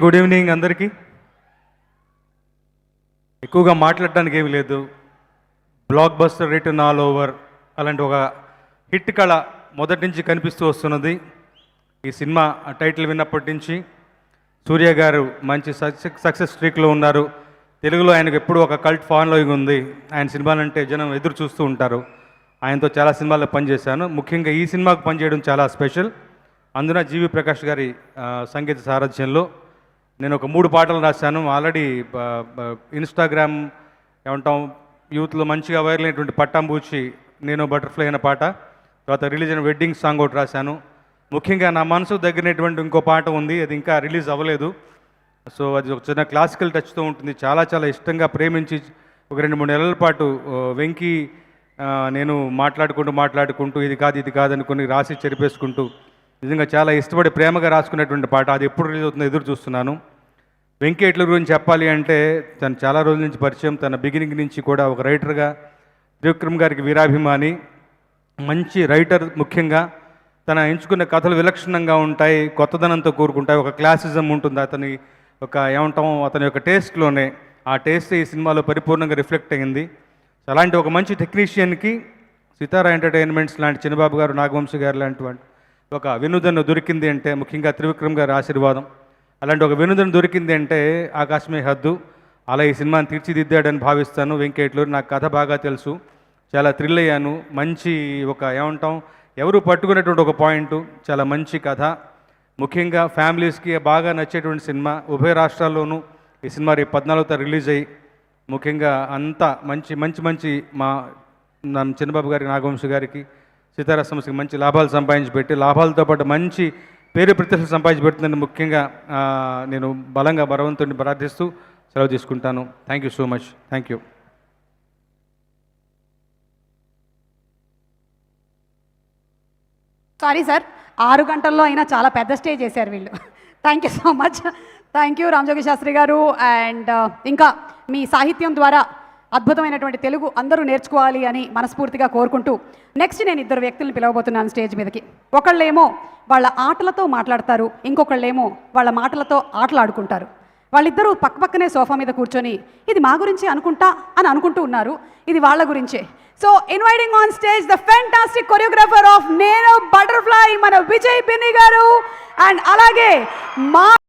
Good evening అందరికీ. ఎక్కువగా మాట్లాడడానికి ఏమీ లేదు. Block buster written all over అలాంటి ఒక హిట్ కళ మొదటి నుంచి కనిపిస్తూ వస్తున్నది. ఈ సినిమా టైటిల్ విన్నప్పటి నుంచి సూర్య గారు మంచి సక్సెస్ స్ట్రీక్లో ఉన్నారు. తెలుగులో ఆయనకు ఎప్పుడూ ఒక కల్ట్ ఫాలోయింగ్ ఉంది. ఆయన సినిమాలంటే జనం ఎదురు చూస్తూ ఉంటారు. ఆయనతో చాలా సినిమాల్లో పనిచేశాను. ముఖ్యంగా ఈ సినిమాకు పనిచేయడం చాలా స్పెషల్. అందున జీవి ప్రకాష్ గారి సంగీత సారథ్యంలో నేను ఒక 3 పాటలు రాశాను. ఆల్రెడీ ఇన్స్టాగ్రామ్ ఏమంటాం యూత్లో మంచిగా వైరల్ అయినటువంటి పట్టాంబూచి నేను బటర్ఫ్లై అనే పాట, తర్వాత రిలీజ్ అయిన వెడ్డింగ్ సాంగ్ ఒకటి రాశాను. ముఖ్యంగా నా మనసుకు దగ్గరైనటువంటి ఇంకో పాట ఉంది, అది ఇంకా రిలీజ్ అవ్వలేదు. సో అది ఒక చిన్న క్లాసికల్ టచ్తో ఉంటుంది. చాలా చాలా ఇష్టంగా ప్రేమించి ఒక 2-3 నెలల పాటు వెంకీ నేను మాట్లాడుకుంటూ ఇది కాదు అనుకుని రాసి చెరిపేసుకుంటూ నిజంగా చాలా ఇష్టపడి ప్రేమగా రాసుకునేటువంటి పాట. అది ఎప్పుడు రిలీజ్ అవుతుందో ఎదురు చూస్తున్నాను. వెంకీ ఎట్ల గురించి చెప్పాలి అంటే తను చాలా రోజుల నుంచి పరిచయం. తన బిగినింగ్ నుంచి కూడా ఒక రైటర్గా త్రివిక్రమ్ గారికి వీరాభిమాని, మంచి రైటర్. ముఖ్యంగా తన ఎంచుకున్న కథలు విలక్షణంగా ఉంటాయి, కొత్తదనంతో కూరుకుంటాయి, ఒక క్లాసిజం ఉంటుంది అతని అతని యొక్క టేస్ట్లోనే. ఆ టేస్ట్ ఈ సినిమాలో పరిపూర్ణంగా రిఫ్లెక్ట్ అయ్యింది. అలాంటి ఒక మంచి టెక్నీషియన్కి సితారా ఎంటర్టైన్మెంట్స్ లాంటి చిన్నబాబు గారు, నాగవంశీ గారు లాంటి ఒక వినోదం దొరికింది అంటే ముఖ్యంగా త్రివిక్రమ్ గారి ఆశీర్వాదం. అలాంటి ఒక వినోదం దొరికింది అంటే ఆకాశమే హద్దు. అలా ఈ సినిమాని తీర్చిదిద్దాడని భావిస్తాను. వెంకటేశ్వరు నాకు కథ బాగా తెలుసు, చాలా థ్రిల్ అయ్యాను. మంచి ఒక ఎవరు పట్టుకునేటువంటి ఒక పాయింట్, చాలా మంచి కథ. ముఖ్యంగా ఫ్యామిలీస్కి బాగా నచ్చేటువంటి సినిమా. ఉభయ రాష్ట్రాల్లోనూ ఈ సినిమా రేపు 14వ తారీఖు రిలీజ్ అయ్యి ముఖ్యంగా అంతా మంచి మా చిన్నబాబు గారికి, నాగవంశీ గారికి, సితారా సంస్థకి మంచి లాభాలు సంపాదించి పెట్టి, లాభాలతో పాటు మంచి పేరు ప్రతిష్టలు సంపాదించి పెడుతుందని ముఖ్యంగా నేను బలంగా భగవంతుడిని ప్రార్థిస్తూ సెలవు తీసుకుంటాను. Thank you so much. Thank you. Sorry sir, 6 గంటల్లో అయినా చాలా పెద్ద స్టే చేశారు వీళ్ళు. Thank you so much. Thank you Ramajogi Sastry గారు. అండ్ ఇంకా మీ సాహిత్యం ద్వారా అద్భుతమైనటువంటి తెలుగు అందరూ నేర్చుకోవాలి అని మనస్ఫూర్తిగా కోరుకుంటూ నెక్స్ట్ నేను 2 వ్యక్తులను పిలవబోతున్నాను స్టేజ్ మీదకి. ఒకళ్ళేమో వాళ్ళ ఆటలతో మాట్లాడతారు, ఇంకొకళ్ళేమో వాళ్ళ మాటలతో ఆటలాడుకుంటారు. వాళ్ళిద్దరూ పక్కపక్కనే సోఫా మీద కూర్చొని ఇది మా గురించి అని అనుకుంటూ ఉన్నారు. ఇది వాళ్ళ గురించే. So inviting on stage the fantastic choreographer of నేను బటర్ఫ్లై మన విజయ్ బిన్ని గారు, అండ్ అలాగే మా